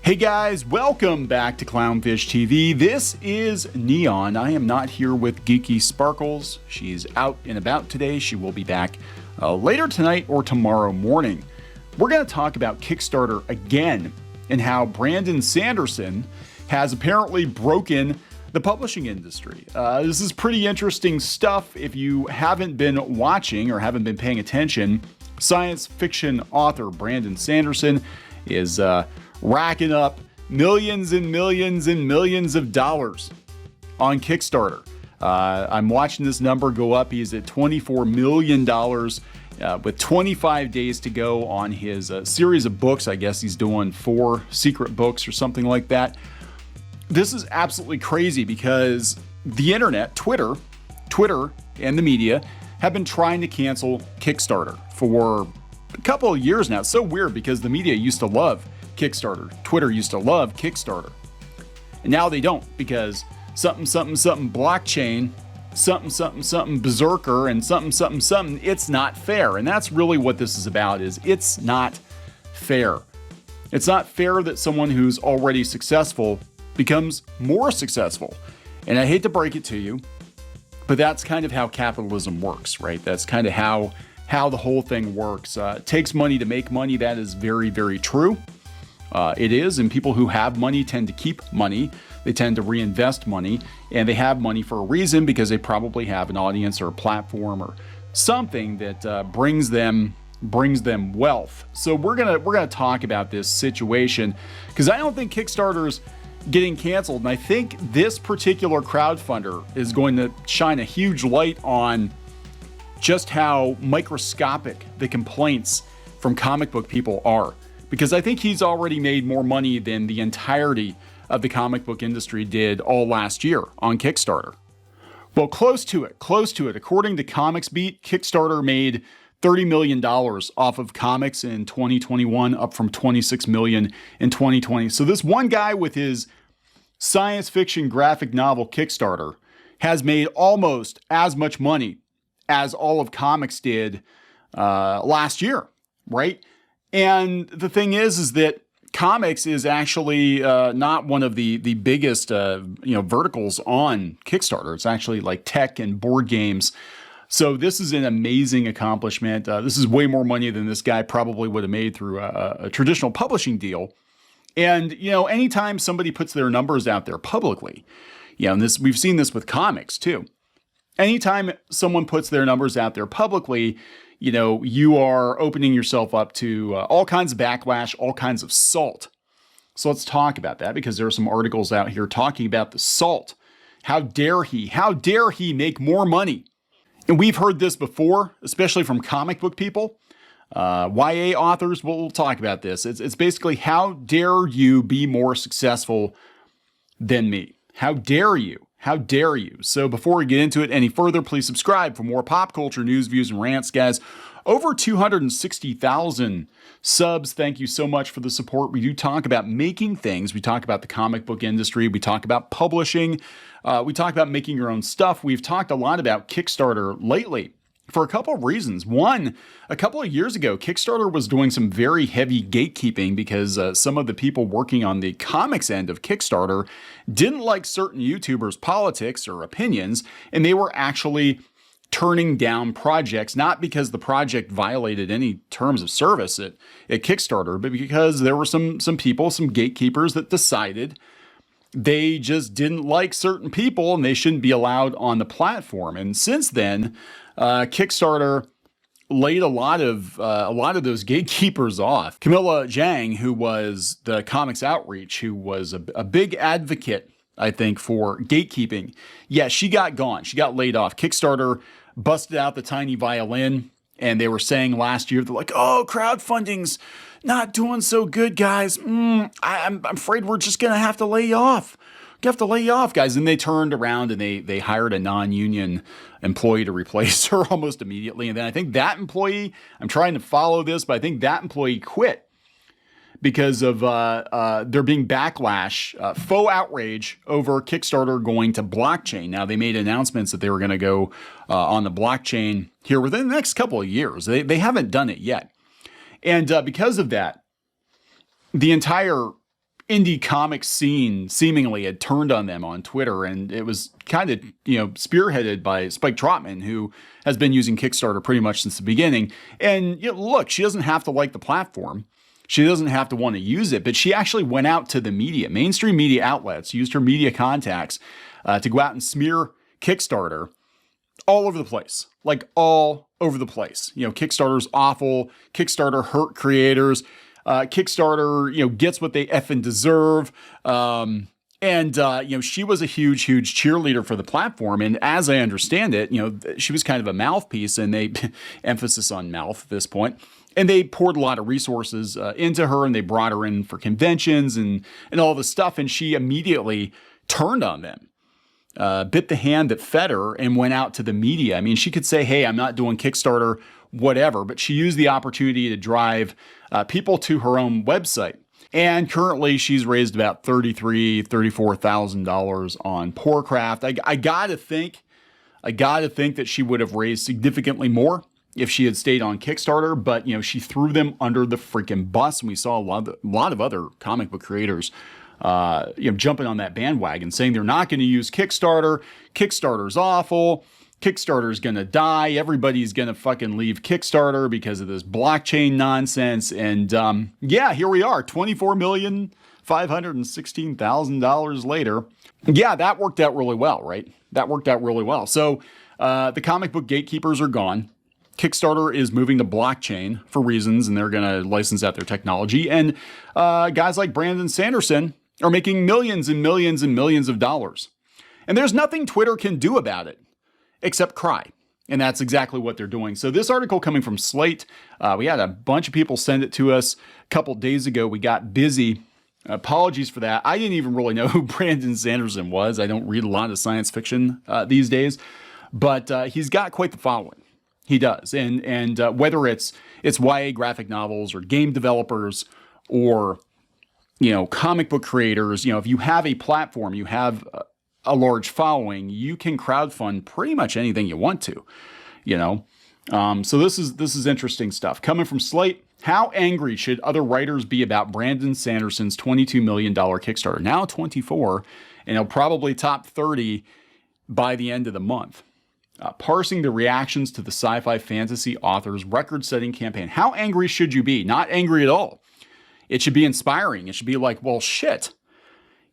Hey guys, welcome back to Clownfish TV. This is Neon. I am not here with Geeky Sparkles. She's out and about today. She will be back later tonight or tomorrow morning. We're going to talk about Kickstarter again and how Brandon Sanderson has apparently broken the publishing industry. This is pretty interesting stuff. If you haven't been watching or haven't been paying attention, science fiction author Brandon Sanderson is racking up millions and millions and millions of dollars on Kickstarter. I'm watching this number go up. He's at $24 million with 25 days to go on his series of books. I guess he's doing 4 secret books or something like that. This is absolutely crazy because the internet, Twitter and the media have been trying to cancel Kickstarter for a couple of years now. It's so weird because the media used to love Kickstarter. Twitter used to love Kickstarter. And now they don't because something blockchain, something berserker, and something, it's not fair. And that's really what this is about, is it's not fair. It's not fair that someone who's already successful becomes more successful. And I hate to break it to you, but that's kind of how capitalism works, right? That's kind of how the whole thing works. It takes money to make money. That is very, very true. It is, and people who have money tend to keep money. They tend to reinvest money, and they have money for a reason because they probably have an audience or a platform or something that brings them wealth. So we're gonna talk about this situation because I don't think Kickstarter's getting canceled, and I think this particular crowdfunder is going to shine a huge light on just how microscopic the complaints from comic book people are. Because I think he's already made more money than the entirety of the comic book industry did all last year on Kickstarter. Well, close to it. According to Comics Beat, Kickstarter made $30 million off of comics in 2021, up from $26 million in 2020. So this one guy with his science fiction graphic novel Kickstarter has made almost as much money as all of comics did last year, right? And the thing is that comics is actually not one of the biggest verticals on Kickstarter. It's actually like tech and board games. So this is an amazing accomplishment. This is way more money than this guy probably would have made through a traditional publishing deal. And anytime somebody puts their numbers out there publicly, and this we've seen this with comics too. Anytime someone puts their numbers out there publicly, you are opening yourself up to all kinds of backlash, all kinds of salt. So let's talk about that because there are some articles out here talking about the salt. How dare he make more money? And we've heard this before, especially from comic book people, YA authors. We'll talk about this. It's basically, how dare you be more successful than me? How dare you? How dare you? So before we get into it any further, please subscribe for more pop culture news, views, and rants, guys. Over 260,000 subs. Thank you so much for the support. We do talk about making things. We talk about the comic book industry. We talk about publishing. We talk about making your own stuff. We've talked a lot about Kickstarter lately for a couple of reasons. One, a couple of years ago, Kickstarter was doing some very heavy gatekeeping because some of the people working on the comics end of Kickstarter didn't like certain YouTubers' politics or opinions, and they were actually turning down projects, not because the project violated any terms of service at Kickstarter, but because there were some people, some gatekeepers that decided they just didn't like certain people and they shouldn't be allowed on the platform. And since then, Kickstarter laid a lot of those gatekeepers off. Camilla Zhang, who was the Comics Outreach, who was a big advocate, I think, for gatekeeping. Yeah, she got gone. She got laid off. Kickstarter busted out the tiny violin, and they were saying last year, they're like, "Oh, crowdfunding's not doing so good, guys. I'm afraid we're just gonna have to lay you off. You have to lay you off, guys." And they turned around and they hired a non-union employee to replace her almost immediately. And then I think that employee, I'm trying to follow this, but I think that employee quit because of there being backlash, faux outrage over Kickstarter going to blockchain. Now, they made announcements that they were going to go on the blockchain here within the next couple of years. They haven't done it yet. And because of that, the entire indie comic scene seemingly had turned on them on Twitter, and it was kind of, spearheaded by Spike Trotman, who has been using Kickstarter pretty much since the beginning. And look, she doesn't have to like the platform. She doesn't have to want to use it, but she actually went out to the media, mainstream media outlets, used her media contacts to go out and smear Kickstarter all over the place, like all over the place. Kickstarter's awful. Kickstarter hurt creators. Kickstarter, gets what they effing deserve. She was a huge, huge cheerleader for the platform. And as I understand it, she was kind of a mouthpiece, and they emphasis on mouth at this point. And they poured a lot of resources into her, and they brought her in for conventions and all this stuff. And she immediately turned on them, bit the hand that fed her, and went out to the media. I mean, she could say, hey, I'm not doing Kickstarter, whatever, but she used the opportunity to drive people to her own website. And currently she's raised about $33,000, $34,000 on Poorcraft. I gotta think that she would have raised significantly more if she had stayed on Kickstarter, but she threw them under the freaking bus, and we saw a lot of other comic book creators jumping on that bandwagon, saying they're not going to use Kickstarter. Kickstarter's awful. Kickstarter's going to die. Everybody's going to fucking leave Kickstarter because of this blockchain nonsense. And here we are, $24,516,000 later. Yeah, that worked out really well, right? That worked out really well. So the comic book gatekeepers are gone. Kickstarter is moving to blockchain for reasons, and they're going to license out their technology. And guys like Brandon Sanderson are making millions and millions and millions of dollars. And there's nothing Twitter can do about it except cry. And that's exactly what they're doing. So this article coming from Slate, we had a bunch of people send it to us a couple days ago. We got busy. Apologies for that. I didn't even really know who Brandon Sanderson was. I don't read a lot of science fiction these days, but he's got quite the following. He does. And whether it's YA graphic novels or game developers or, comic book creators, if you have a platform, you have a large following, you can crowdfund pretty much anything you want to, So this is interesting stuff. Coming from Slate, how angry should other writers be about Brandon Sanderson's $22 million Kickstarter? Now 24, and he'll probably top 30 by the end of the month. Parsing the reactions to the sci-fi fantasy author's record-setting campaign. How angry should you be? Not angry at all. It should be inspiring. It should be like, well, shit.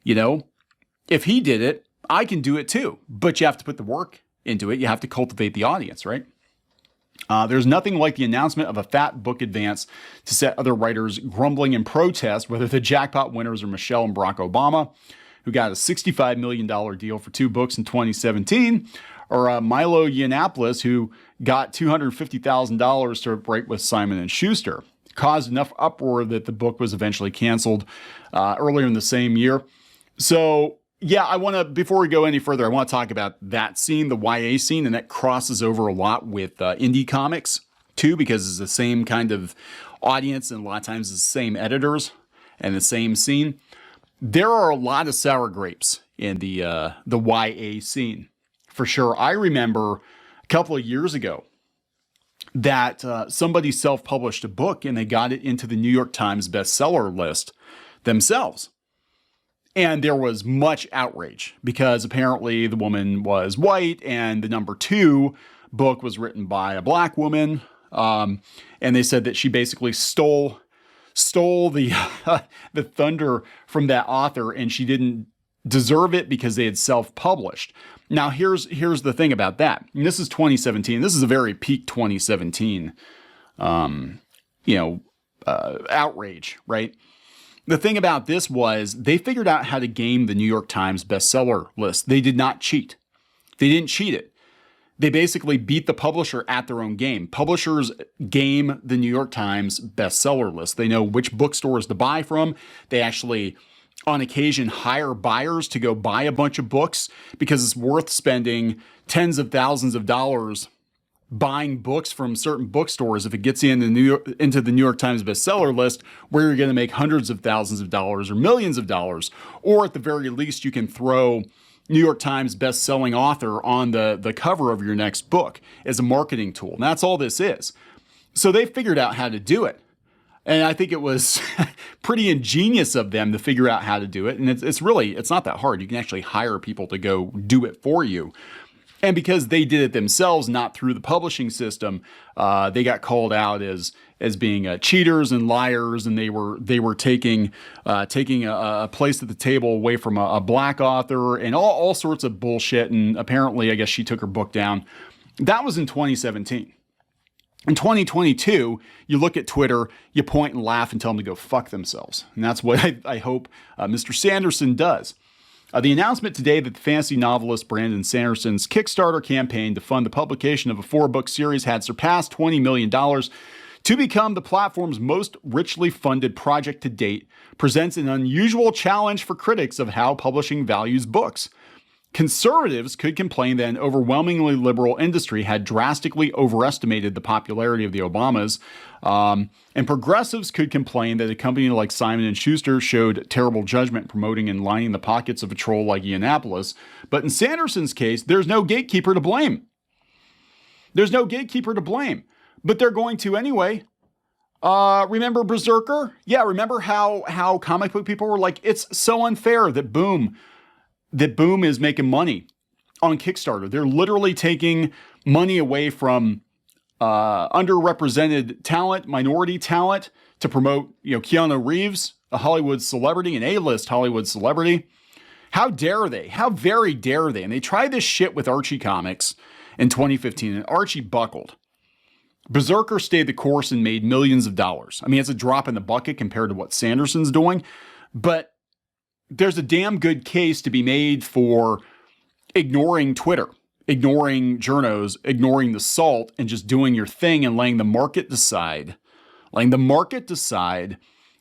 If he did it, I can do it too. But you have to put the work into it. You have to cultivate the audience, right? There's nothing like the announcement of a fat book advance to set other writers grumbling in protest, whether the jackpot winners are Michelle and Barack Obama, who got a $65 million deal for 2 books in 2017, or Milo Yiannopoulos, who got $250,000 to break with Simon & Schuster. It caused enough uproar that the book was eventually canceled earlier in the same year. So, yeah, before we go any further, I want to talk about that scene, the YA scene, and that crosses over a lot with indie comics, too, because it's the same kind of audience, and a lot of times it's the same editors and the same scene. There are a lot of sour grapes in the YA scene. For sure. I remember a couple of years ago that somebody self-published a book and they got it into the New York Times bestseller list themselves. And there was much outrage because apparently the woman was white and the number 2 book was written by a black woman. And they said that she basically stole the the thunder from that author, and she didn't deserve it because they had self-published. Now, here's the thing about that. And this is 2017. This is a very peak 2017, outrage, right? The thing about this was they figured out how to game the New York Times bestseller list. They did not cheat. They didn't cheat it. They basically beat the publisher at their own game. Publishers game the New York Times bestseller list. They know which bookstores to buy from. They actually, on occasion, hire buyers to go buy a bunch of books because it's worth spending tens of thousands of dollars buying books from certain bookstores if it gets you into the New York Times bestseller list, where you're going to make hundreds of thousands of dollars or millions of dollars. Or at the very least, you can throw New York Times best-selling author on the cover of your next book as a marketing tool. And that's all this is. So they figured out how to do it. And I think it was pretty ingenious of them to figure out how to do it. And it's not that hard. You can actually hire people to go do it for you. And because they did it themselves, not through the publishing system, they got called out as being cheaters and liars, and they were taking a place at the table away from a black author and all sorts of bullshit. And apparently, I guess she took her book down. That was in 2017. In 2022, you look at Twitter, you point and laugh and tell them to go fuck themselves. And that's what I hope Mr. Sanderson does. The announcement today that the fantasy novelist Brandon Sanderson's Kickstarter campaign to fund the publication of a 4-book series had surpassed $20 million to become the platform's most richly funded project to date presents an unusual challenge for critics of how publishing values books. Conservatives could complain that an overwhelmingly liberal industry had drastically overestimated the popularity of the Obamas, and progressives could complain that a company like Simon & Schuster showed terrible judgment promoting and lining the pockets of a troll like Yiannopoulos. But in Sanderson's case, there's no gatekeeper to blame. There's no gatekeeper to blame, but they're going to anyway. Remember Berserker? Yeah, remember how comic book people were like, it's so unfair that Boom is making money on Kickstarter. They're literally taking money away from underrepresented talent, minority talent, to promote, Keanu Reeves, a Hollywood celebrity, an A-list Hollywood celebrity. How dare they? How very dare they? And they tried this shit with Archie Comics in 2015, and Archie buckled. Berserker stayed the course and made millions of dollars. I mean, it's a drop in the bucket compared to what Sanderson's doing, but there's a damn good case to be made for ignoring Twitter, ignoring journos, ignoring the salt, and just doing your thing and letting the market decide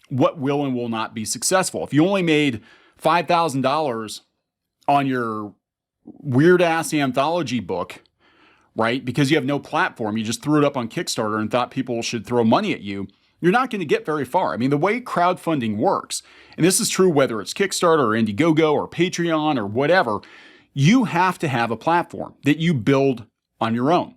what will and will not be successful. If you only made $5,000 on your weird-ass anthology book, right, because you have no platform, you just threw it up on Kickstarter and thought people should throw money at you, you're not going to get very far. I mean, the way crowdfunding works, and this is true whether it's Kickstarter or Indiegogo or Patreon or whatever, you have to have a platform that you build on your own.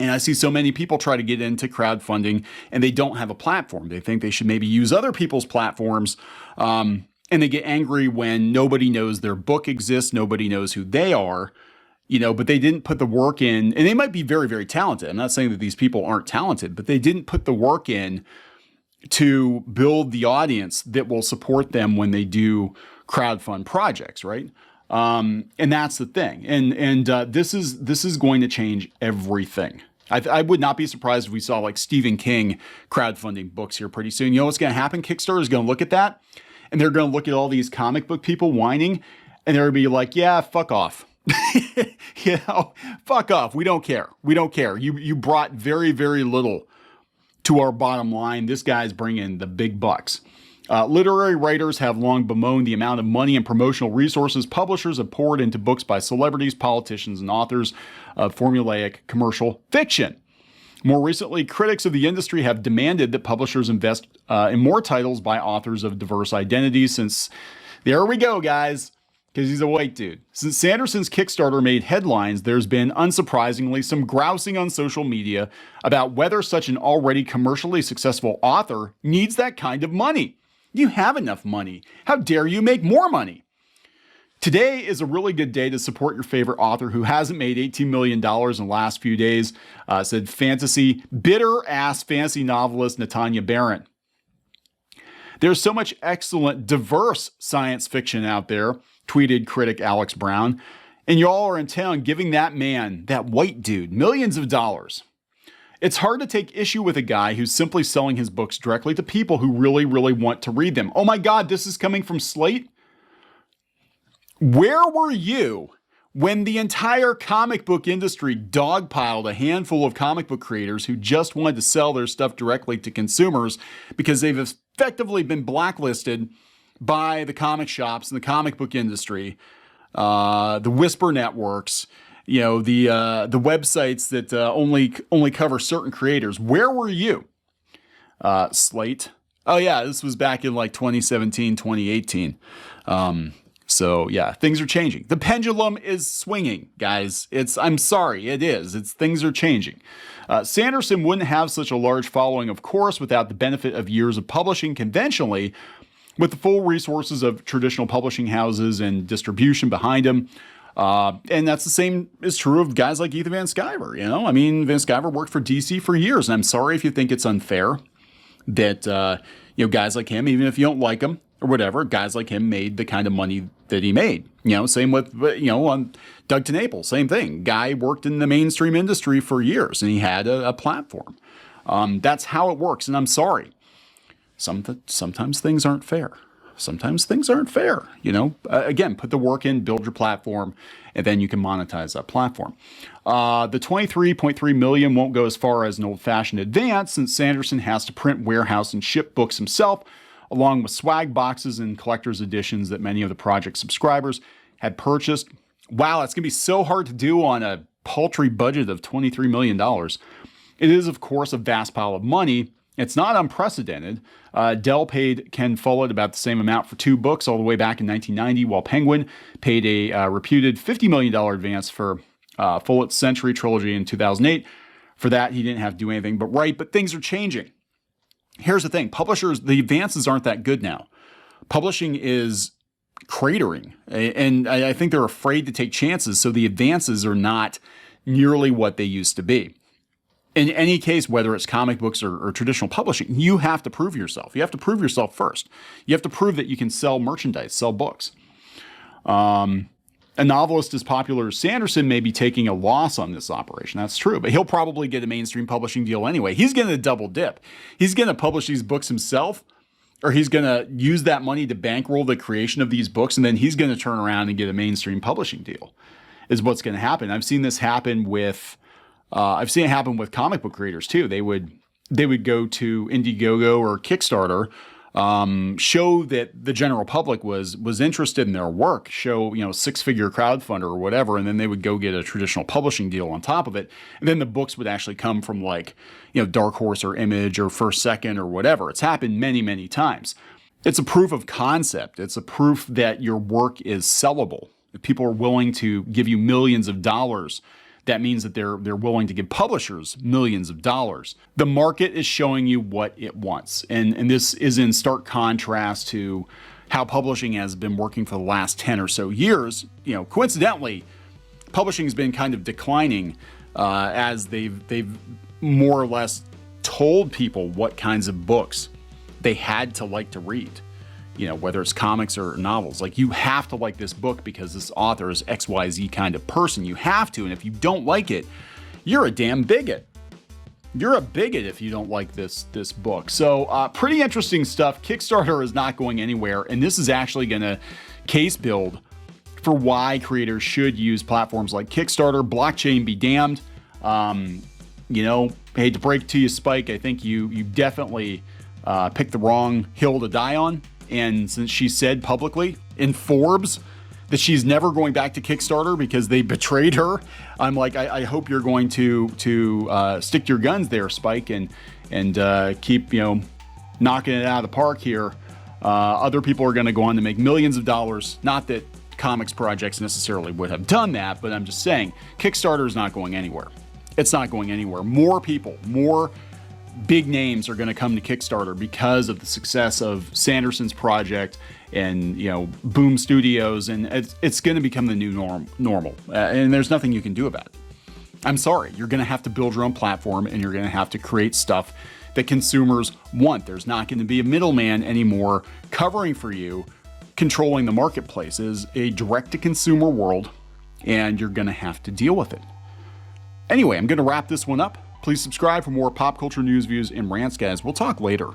And I see so many people try to get into crowdfunding and they don't have a platform. They think they should maybe use other people's platforms, and they get angry when nobody knows their book exists, nobody knows who they are. But they didn't put the work in, and they might be very, very talented. I'm not saying that these people aren't talented, but they didn't put the work in to build the audience that will support them when they do crowdfund projects, right? And that's the thing. And this is going to change everything. I would not be surprised if we saw like Stephen King crowdfunding books here pretty soon. You know what's going to happen? Kickstarter is going to look at that, and they're going to look at all these comic book people whining, and they're going to be like, yeah, fuck off. Fuck off. We don't care. You brought very, very little to our bottom line. This guy's bringing the big bucks. Literary writers have long bemoaned the amount of money and promotional resources publishers have poured into books by celebrities, politicians, and authors of formulaic commercial fiction. More recently, critics of the industry have demanded that publishers invest in more titles by authors of diverse identities since, there we go, guys, because he's a white dude. Since Sanderson's Kickstarter made headlines, there's been, unsurprisingly, some grousing on social media about whether such an already commercially successful author needs that kind of money. You have enough money. How dare you make more money? Today is a really good day to support your favorite author who hasn't made $18 million in the last few days, said bitter-ass fantasy novelist Natanya Barron. There's so much excellent, diverse science fiction out there, tweeted critic Alex Brown, and y'all are in town giving that man, that white dude, millions of dollars. It's hard to take issue with a guy who's simply selling his books directly to people who really, really want to read them. Oh my God, this is coming from Slate? Where were you when the entire comic book industry dogpiled a handful of comic book creators who just wanted to sell their stuff directly to consumers because they've effectively been blacklisted by the comic shops and the comic book industry, the whisper networks, the websites that only cover certain creators? Where were you? Slate. Oh yeah, this was back in like 2017, 2018. So yeah, things are changing. The pendulum is swinging, guys. I'm sorry, it is. Things are changing. Sanderson wouldn't have such a large following, of course, without the benefit of years of publishing conventionally, with the full resources of traditional publishing houses and distribution behind him. And that's the same is true of guys like Ethan Van Sciver. Van Sciver worked for DC for years, and I'm sorry if you think it's unfair that guys like him, even if you don't like him or whatever, guys like him made the kind of money that he made. Same with on Doug TeNapel, same thing. Guy worked in the mainstream industry for years, and he had a platform. That's how it works, and I'm sorry. Sometimes things aren't fair. Sometimes things aren't fair. Again, put the work in, build your platform, and then you can monetize that platform. The $23.3 million won't go as far as an old-fashioned advance, since Sanderson has to print, warehouse, and ship books himself, along with swag boxes and collector's editions that many of the project subscribers had purchased. Wow, that's going to be so hard to do on a paltry budget of $23 million. It is, of course, a vast pile of money. It's not unprecedented. Dell paid Ken Follett about the same amount for 2 books all the way back in 1990, while Penguin paid a reputed $50 million advance for Follett's Century trilogy in 2008. For that, he didn't have to do anything but write, but things are changing. Here's the thing. Publishers, the advances aren't that good now. Publishing is cratering, and I think they're afraid to take chances, so the advances are not nearly what they used to be. In any case, whether it's comic books or traditional publishing, you have to prove yourself. You have to prove yourself first. You have to prove that you can sell merchandise, sell books. A novelist as popular as Sanderson may be taking a loss on this operation. That's true, but he'll probably get a mainstream publishing deal anyway. He's going to double dip. He's going to publish these books himself, or he's going to use that money to bankroll the creation of these books, and then he's going to turn around and get a mainstream publishing deal, is what's going to happen. I've seen this happen with comic book creators too. They would go to Indiegogo or Kickstarter, show that the general public was interested in their work, show 6-figure crowdfunder or whatever, and then they would go get a traditional publishing deal on top of it, and then the books would actually come from Dark Horse or Image or First Second or whatever. It's happened many times. It's a proof of concept. It's a proof that your work is sellable. If people are willing to give you millions of dollars, that means that they're willing to give publishers millions of dollars. The market is showing you what it wants. And this is in stark contrast to how publishing has been working for the last 10 or so years. Coincidentally, publishing has been kind of declining as they've more or less told people what kinds of books they had to like to read. Whether it's comics or novels, you have to like this book because this author is XYZ kind of person. You have to, and if you don't like it, you're a damn bigot. You're a bigot if you don't like this book. So pretty interesting stuff. Kickstarter is not going anywhere, and this is actually going to case build for why creators should use platforms like Kickstarter. Blockchain be damned. Hate to break it to you, Spike. I think you definitely picked the wrong hill to die on. And since she said publicly in Forbes that she's never going back to Kickstarter because they betrayed her, I'm like, I hope you're going to stick to your guns there, Spike, and keep knocking it out of the park here. Other people are going to go on to make millions of dollars. Not that comics projects necessarily would have done that, but I'm just saying Kickstarter is not going anywhere. It's not going anywhere. More people, more big names are going to come to Kickstarter because of the success of Sanderson's project and Boom Studios, and it's going to become the new normal, and there's nothing you can do about it. I'm sorry, you're going to have to build your own platform, and you're going to have to create stuff that consumers want. There's not going to be a middleman anymore covering for you, controlling the marketplace. It is a direct-to-consumer world, and you're going to have to deal with it. Anyway, I'm going to wrap this one up. Please subscribe for more pop culture news, views, and rants, guys. We'll talk later.